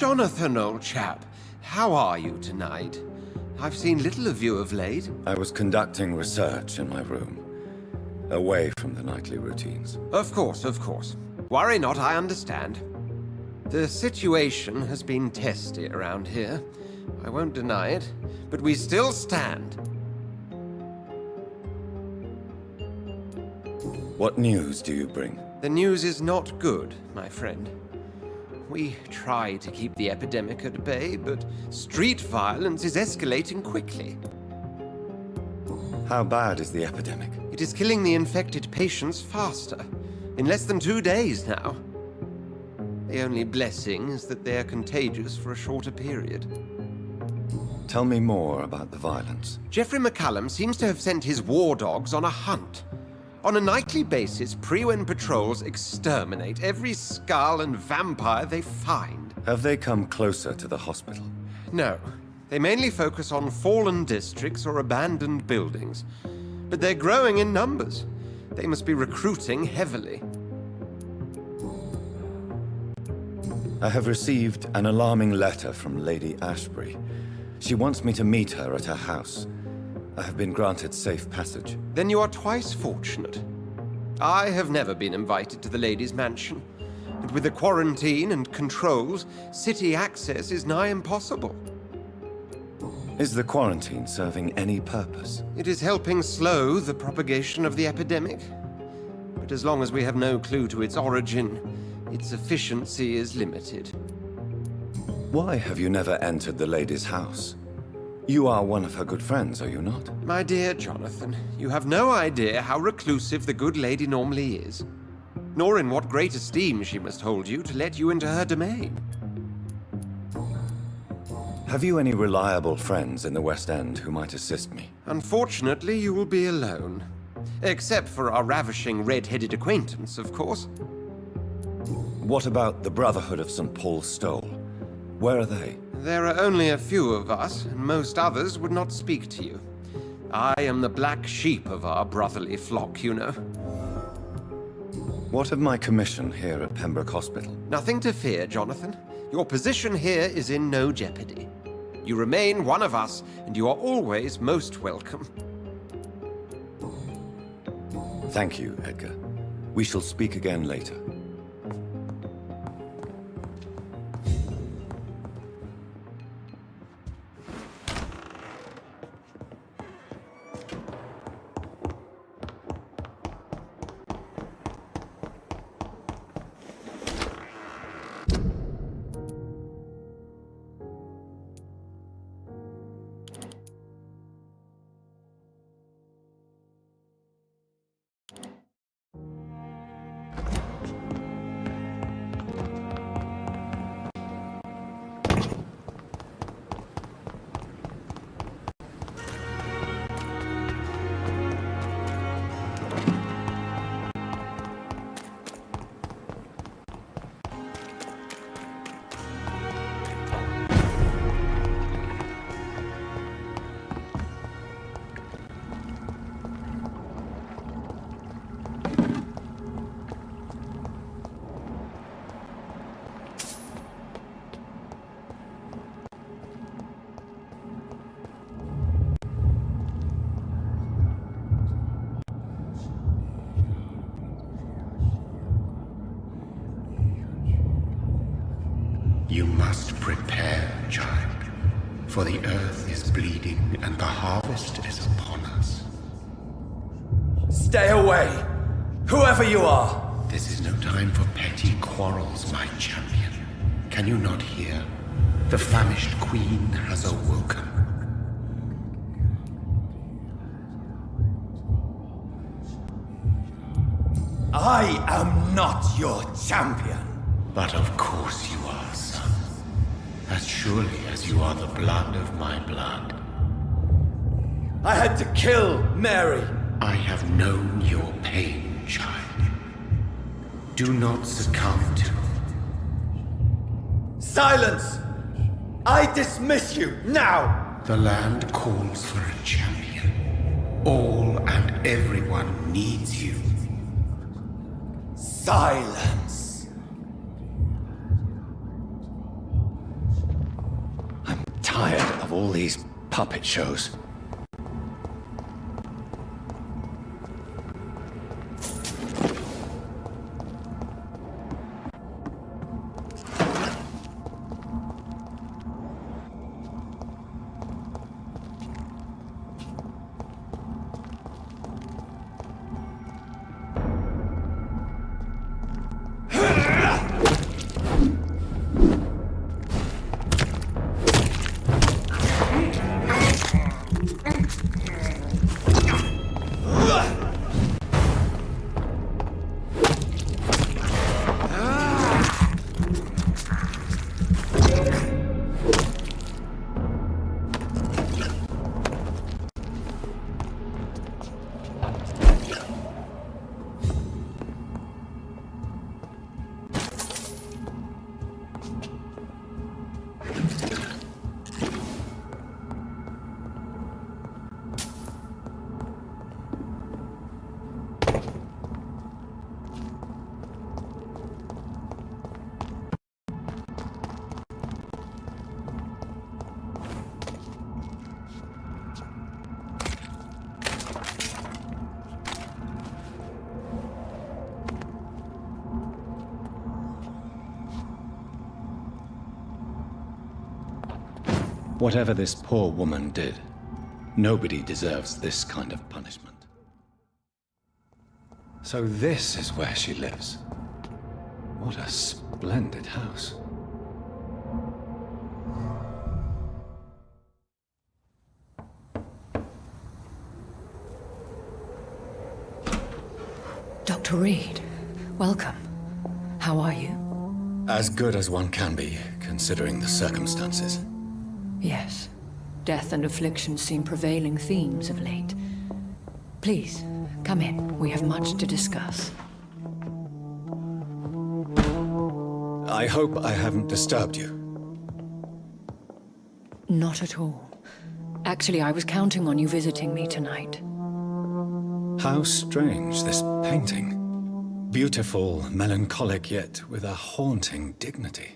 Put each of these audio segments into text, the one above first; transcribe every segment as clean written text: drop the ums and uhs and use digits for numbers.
Jonathan, old chap. How are you tonight? I've seen little of you of late. I was conducting research in my room, away from the nightly routines. Of course. Worry not, I understand. The situation has been testy around here. I won't deny it, but we still stand. What news do you bring? The news is not good, my friend. We try to keep the epidemic at bay, but street violence is escalating quickly. How bad is the epidemic? It is killing the infected patients faster. In less than 2 days now. The only blessing is that they are contagious for a shorter period. Tell me more about the violence. Jeffrey McCallum seems to have sent his war dogs on a hunt. On a nightly basis, Prewen patrols exterminate every skull and vampire they find. Have they come closer to the hospital? No. They mainly focus on fallen districts or abandoned buildings. But they're growing in numbers. They must be recruiting heavily. I have received an alarming letter from Lady Ashbury. She wants me to meet her at her house. I have been granted safe passage. Then you are twice fortunate. I have never been invited to the lady's mansion. And with the quarantine and controls, city access is nigh impossible. Is the quarantine serving any purpose? It is helping slow the propagation of the epidemic. But as long as we have no clue to its origin, its efficiency is limited. Why have you never entered the lady's house? You are one of her good friends, are you not? My dear Jonathan, you have no idea how reclusive the good lady normally is, nor in what great esteem she must hold you to let you into her domain. Have you any reliable friends in the West End who might assist me? Unfortunately, you will be alone. Except for our ravishing red-headed acquaintance, of course. What about the Brotherhood of St. Paul's Stole? Where are they? There are only a few of us, and most others would not speak to you. I am the black sheep of our brotherly flock, you know. What of my commission here at Pembroke Hospital? Nothing to fear, Jonathan. Your position here is in no jeopardy. You remain one of us, and you are always most welcome. Thank you, Edgar. We shall speak again later. You must prepare, child, for the earth is bleeding and the harvest is upon us. Stay away, whoever you are! This is no time for petty quarrels, my champion. Can you not hear? The famished queen has awoken. I am not your champion. But of course you are, son. As surely as you are the blood of my blood. I had to kill Mary. I have known your pain, child. Do not succumb to... Silence! I dismiss you, now! The land calls for a champion. All and everyone needs you. Silence! of all these puppet shows. Whatever this poor woman did, nobody deserves this kind of punishment. So this is where she lives. What a splendid house. Dr. Reed, welcome. How are you? As good as one can be, considering the circumstances. Yes. Death and affliction seem prevailing themes of late. Please, come in. We have much to discuss. I hope I haven't disturbed you. Not at all. Actually, I was counting on you visiting me tonight. How strange, this painting. Beautiful, melancholic, yet with a haunting dignity.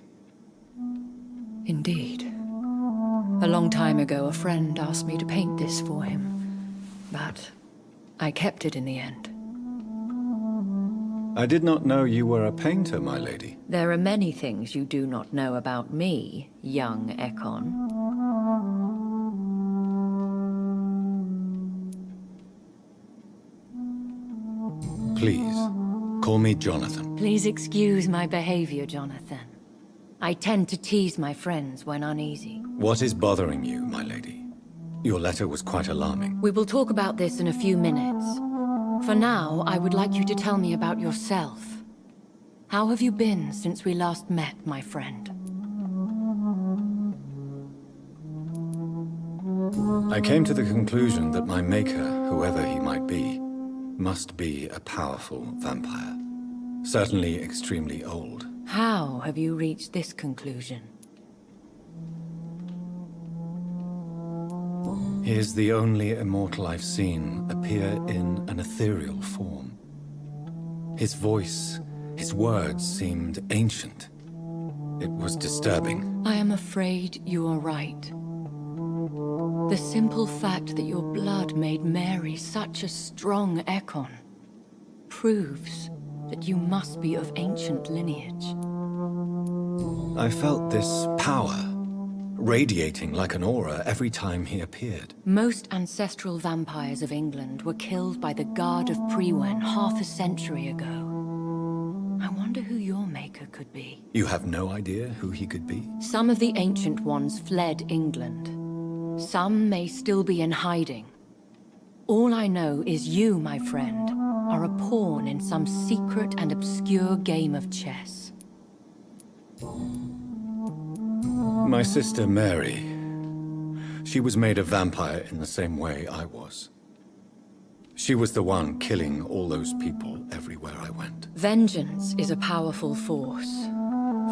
Indeed. A long time ago, a friend asked me to paint this for him, but I kept it in the end. I did not know you were a painter, my lady. There are many things you do not know about me, young Ekon. Please, call me Jonathan. Please excuse my behavior, Jonathan. I tend to tease my friends when uneasy. What is bothering you, my lady? Your letter was quite alarming. We will talk about this in a few minutes. For now, I would like you to tell me about yourself. How have you been since we last met, my friend? I came to the conclusion that my maker, whoever he might be, must be a powerful vampire. Certainly extremely old. How have you reached this conclusion? He is the only immortal I've seen appear in an ethereal form. His voice, his words seemed ancient. It was disturbing. I am afraid you are right. The simple fact that your blood made Mary such a strong Ekon proves that you must be of ancient lineage. I felt this power radiating like an aura every time he appeared. Most ancestral vampires of England were killed by the Guard of Priwen half a century ago. I wonder who your maker could be. You have no idea who he could be? Some of the ancient ones fled England. Some may still be in hiding. All I know is you, my friend, are a pawn in some secret and obscure game of chess. My sister Mary. She was made a vampire in the same way I was. She was the one killing all those people everywhere I went. Vengeance is a powerful force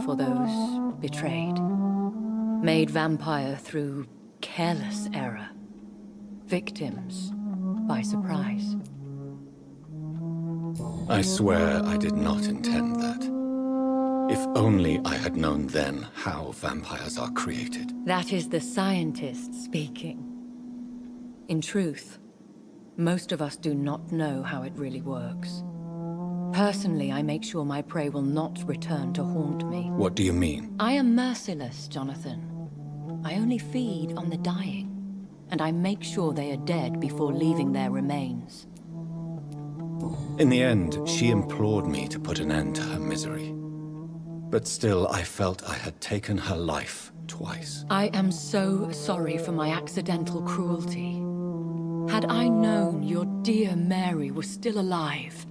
for those betrayed. Made vampire through careless error. Victims by surprise. I swear I did not intend that. If only I had known then how vampires are created. That is the scientist's speaking. In truth, most of us do not know how it really works. Personally, I make sure my prey will not return to haunt me. What do you mean? I am merciless, Jonathan. I only feed on the dying, and I make sure they are dead before leaving their remains. In the end, she implored me to put an end to her misery. But still, I felt I had taken her life twice. I am so sorry for my accidental cruelty. Had I known your dear Mary was still alive,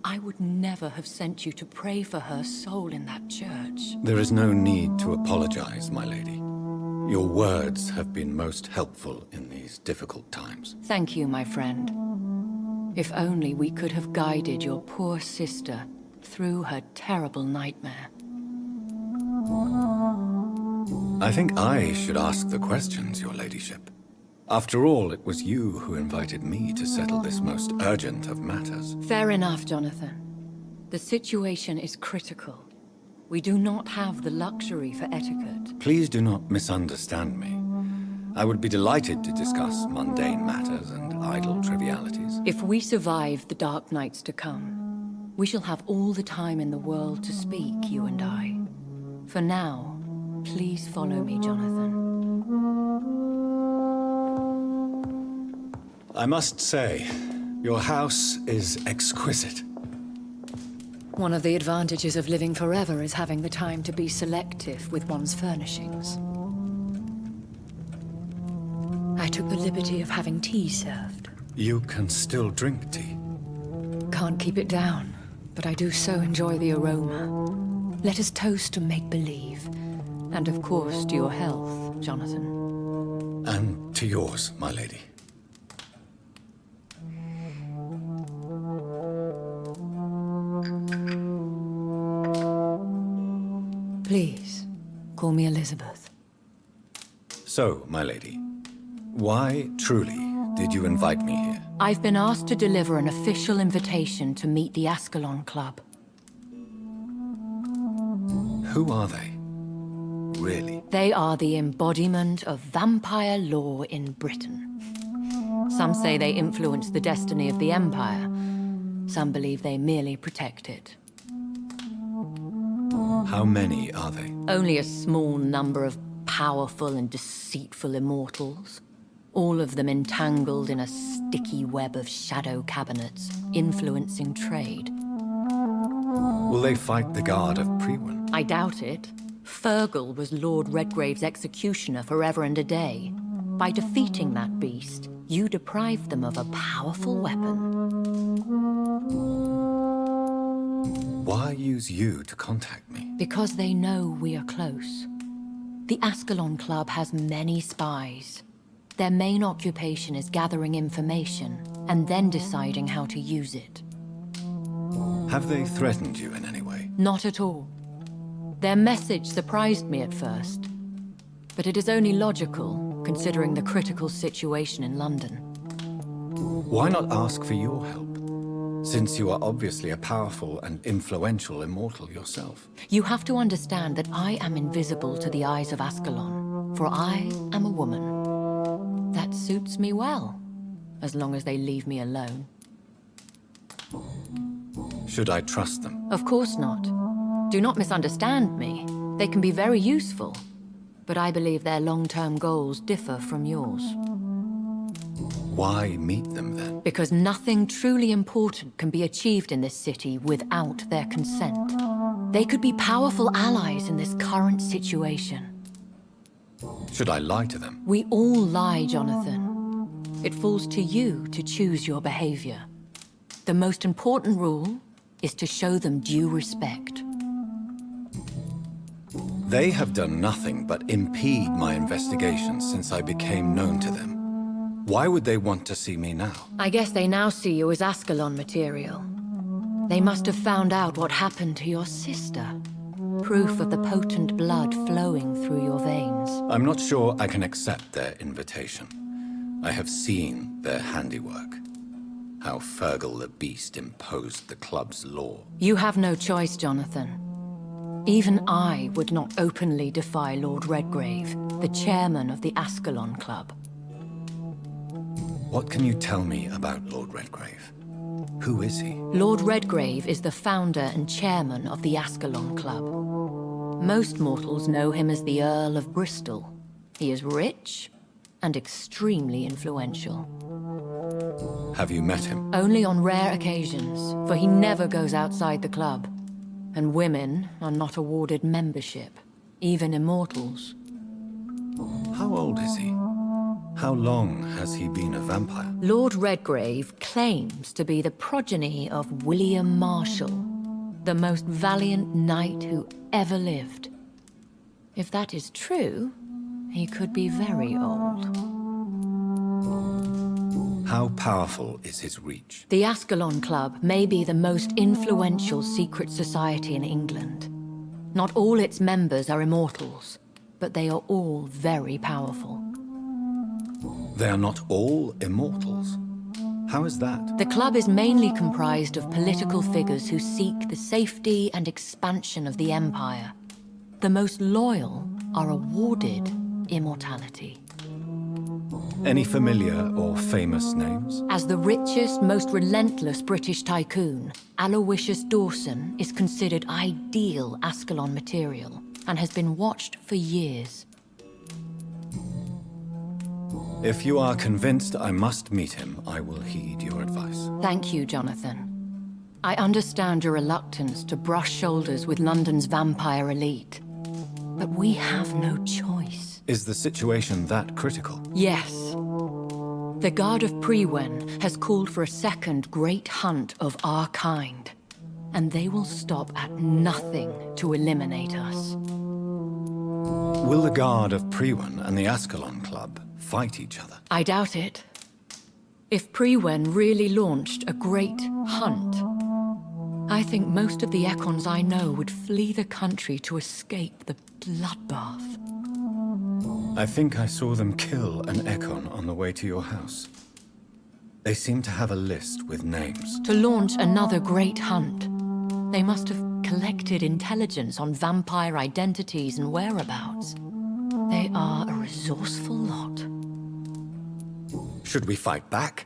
I would never have sent you to pray for her soul in that church. There is no need to apologize, my lady. Your words have been most helpful in these difficult times. Thank you, my friend. If only we could have guided your poor sister through her terrible nightmare. I think I should ask the questions, your ladyship. After all, it was you who invited me to settle this most urgent of matters. Fair enough, Jonathan. The situation is critical. We do not have the luxury for etiquette. Please do not misunderstand me. I would be delighted to discuss mundane matters and idle trivialities. If we survive the dark nights to come, we shall have all the time in the world to speak, you and I. For now, please follow me, Jonathan. I must say, your house is exquisite. One of the advantages of living forever is having the time to be selective with one's furnishings. I took the liberty of having tea served. You can still drink tea. Can't keep it down, but I do so enjoy the aroma. Let us toast to make-believe. And of course to your health, Jonathan. And to yours, my lady. Please, call me Elizabeth. So, my lady, why, truly, did you invite me here? I've been asked to deliver an official invitation to meet the Ascalon Club. Who are they? Really? They are the embodiment of vampire law in Britain. Some say they influence the destiny of the Empire. Some believe they merely protect it. How many are they? Only a small number of powerful and deceitful immortals. All of them entangled in a sticky web of shadow cabinets, influencing trade. Will they fight the Guard of Priwen? I doubt it. Fergal was Lord Redgrave's executioner forever and a day. By defeating that beast, you deprived them of a powerful weapon. Why use you to contact me? Because they know we are close. The Ascalon Club has many spies. Their main occupation is gathering information and then deciding how to use it. Have they threatened you in any way? Not at all. Their message surprised me at first, but it is only logical, considering the critical situation in London. Why not ask for your help? Since you are obviously a powerful and influential immortal yourself. You have to understand that I am invisible to the eyes of Ascalon, for I am a woman. That suits me well, as long as they leave me alone. Should I trust them? Of course not. Do not misunderstand me. They can be very useful, but I believe their long-term goals differ from yours. Why meet them then? Because nothing truly important can be achieved in this city without their consent. They could be powerful allies in this current situation. Should I lie to them? We all lie, Jonathan. It falls to you to choose your behavior. The most important rule is to show them due respect. They have done nothing but impede my investigations since I became known to them. Why would they want to see me now? I guess they now see you as Ascalon material. They must have found out what happened to your sister. Proof of the potent blood flowing through your veins. I'm not sure I can accept their invitation. I have seen their handiwork. How Fergal the Beast imposed the club's law. You have no choice, Jonathan. Even I would not openly defy Lord Redgrave, the chairman of the Ascalon Club. What can you tell me about Lord Redgrave? Who is he? Lord Redgrave is the founder and chairman of the Ascalon Club. Most mortals know him as the Earl of Bristol. He is rich and extremely influential. Have you met him? Only on rare occasions, for he never goes outside the club. And women are not awarded membership, even immortals. How old is he? How long has he been a vampire? Lord Redgrave claims to be the progeny of William Marshall, the most valiant knight who ever lived. If that is true, he could be very old. How powerful is his reach? The Ascalon Club may be the most influential secret society in England. Not all its members are immortals, but they are all very powerful. They are not all immortals. How is that? The club is mainly comprised of political figures who seek the safety and expansion of the Empire. The most loyal are awarded immortality. Any familiar or famous names? As the richest, most relentless British tycoon, Aloysius Dawson is considered ideal Ascalon material and has been watched for years. If you are convinced I must meet him, I will heed your advice. Thank you, Jonathan. I understand your reluctance to brush shoulders with London's vampire elite. But we have no choice. Is the situation that critical? Yes. The Guard of Prewen has called for a second great hunt of our kind. And they will stop at nothing to eliminate us. Will the Guard of Prewen and the Ascalon Club fight each other? I doubt it. If Prewen really launched a great hunt, I think most of the Ekons I know would flee the country to escape the bloodbath. I think I saw them kill an Ekon on the way to your house. They seem to have a list with names. To launch another great hunt, they must have collected intelligence on vampire identities and whereabouts. They are a resourceful lot. Should we fight back?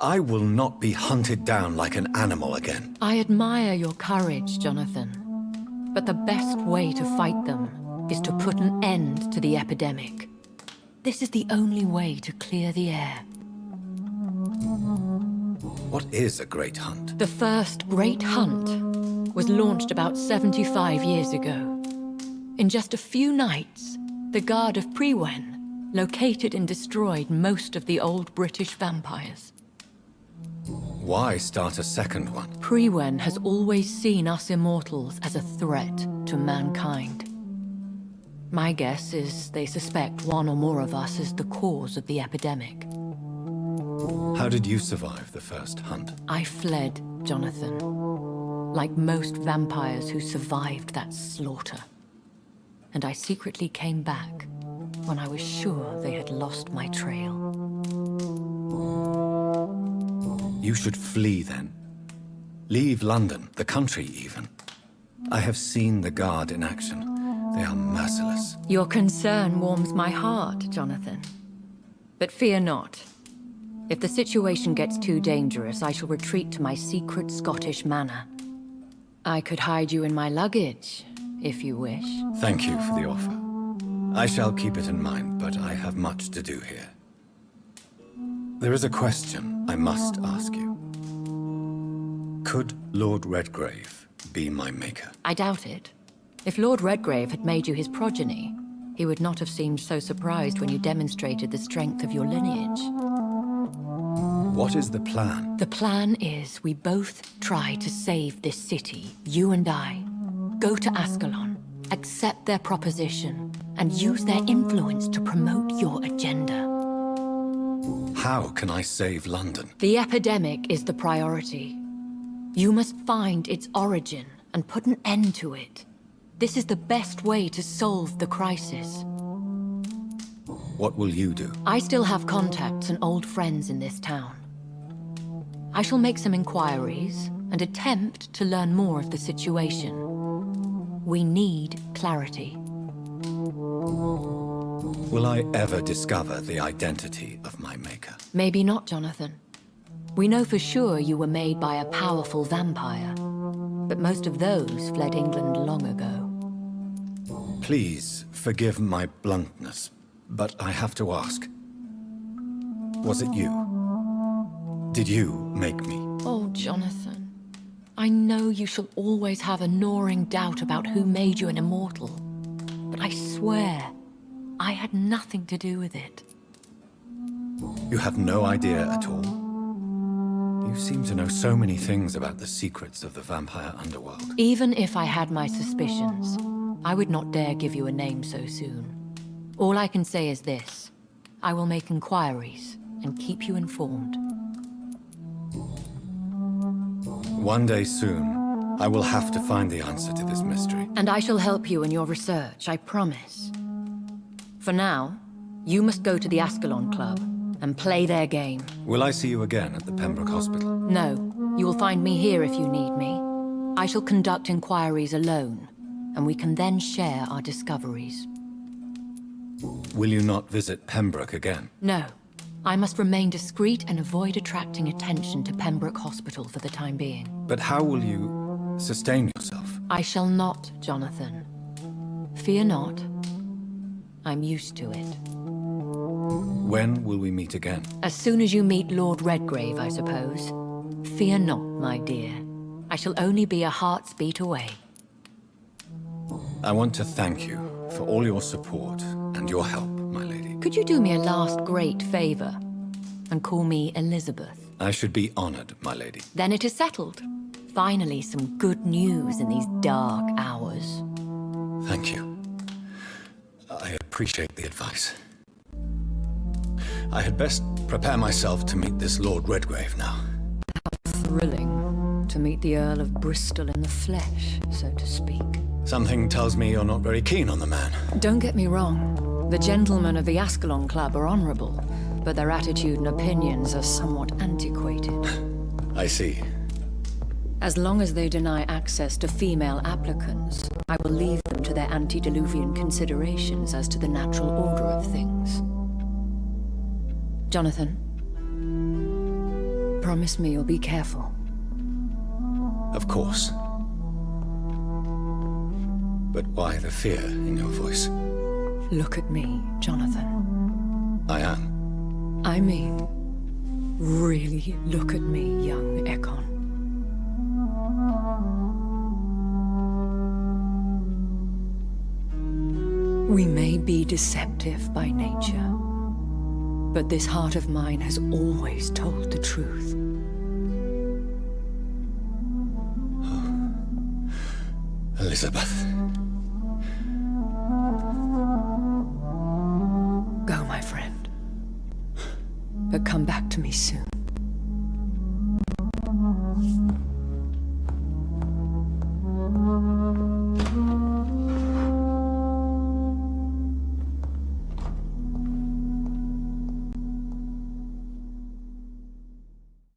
I will not be hunted down like an animal again. I admire your courage, Jonathan. But the best way to fight them is to put an end to the epidemic. This is the only way to clear the air. What is a great hunt? The first great hunt was launched about 75 years ago. In just a few nights, the Guard of Prewen located and destroyed most of the old British vampires. Why start a second one? Prewen has always seen us immortals as a threat to mankind. My guess is they suspect one or more of us as the cause of the epidemic. How did you survive the first hunt? I fled, Jonathan. Like most vampires who survived that slaughter. And I secretly came back when I was sure they had lost my trail. You should flee then. Leave London, the country even. I have seen the Guard in action. They are merciless. Your concern warms my heart, Jonathan. But fear not. If the situation gets too dangerous, I shall retreat to my secret Scottish manor. I could hide you in my luggage, if you wish. Thank you for the offer. I shall keep it in mind, but I have much to do here. There is a question I must ask you. Could Lord Redgrave be my maker? I doubt it. If Lord Redgrave had made you his progeny, he would not have seemed so surprised when you demonstrated the strength of your lineage. What is the plan? The plan is we both try to save this city, you and I. Go to Ascalon, accept their proposition, and use their influence to promote your agenda. How can I save London? The epidemic is the priority. You must find its origin and put an end to it. This is the best way to solve the crisis. What will you do? I still have contacts and old friends in this town. I shall make some inquiries and attempt to learn more of the situation. We need clarity. Will I ever discover the identity of my maker? Maybe not, Jonathan. We know for sure you were made by a powerful vampire, but most of those fled England long ago. Please forgive my bluntness, but I have to ask. Was it you? Did you make me? Oh, Jonathan. I know you shall always have a gnawing doubt about who made you an immortal, but I swear, I had nothing to do with it. You have no idea at all? You seem to know so many things about the secrets of the vampire underworld. Even if I had my suspicions, I would not dare give you a name so soon. All I can say is this. I will make inquiries and keep you informed. One day soon, I will have to find the answer to this mystery. And I shall help you in your research, I promise. For now, you must go to the Ascalon Club and play their game. Will I see you again at the Pembroke Hospital? No, you will find me here if you need me. I shall conduct inquiries alone, and we can then share our discoveries. Will you not visit Pembroke again? No. I must remain discreet and avoid attracting attention to Pembroke Hospital for the time being. But how will you sustain yourself? I shall not, Jonathan. Fear not. I'm used to it. When will we meet again? As soon as you meet Lord Redgrave, I suppose. Fear not, my dear. I shall only be a heart's beat away. I want to thank you for all your support and your help, my lady. Could you do me a last great favor and call me Elizabeth? I should be honored, my lady. Then it is settled. Finally, some good news in these dark hours. Thank you. I appreciate the advice. I had best prepare myself to meet this Lord Redgrave now. Thrilling to meet the Earl of Bristol in the flesh, so to speak. Something tells me you're not very keen on the man. Don't get me wrong. The gentlemen of the Ascalon Club are honorable, but their attitude and opinions are somewhat antiquated. I see. As long as they deny access to female applicants, I will leave them to their antediluvian considerations as to the natural order of things. Jonathan, promise me you'll be careful. Of course. But why the fear in your voice? Look at me, Jonathan. I am. I mean, really look at me, young Ekon. We may be deceptive by nature, but this heart of mine has always told the truth. Elizabeth. Go, my friend. But come back to me soon.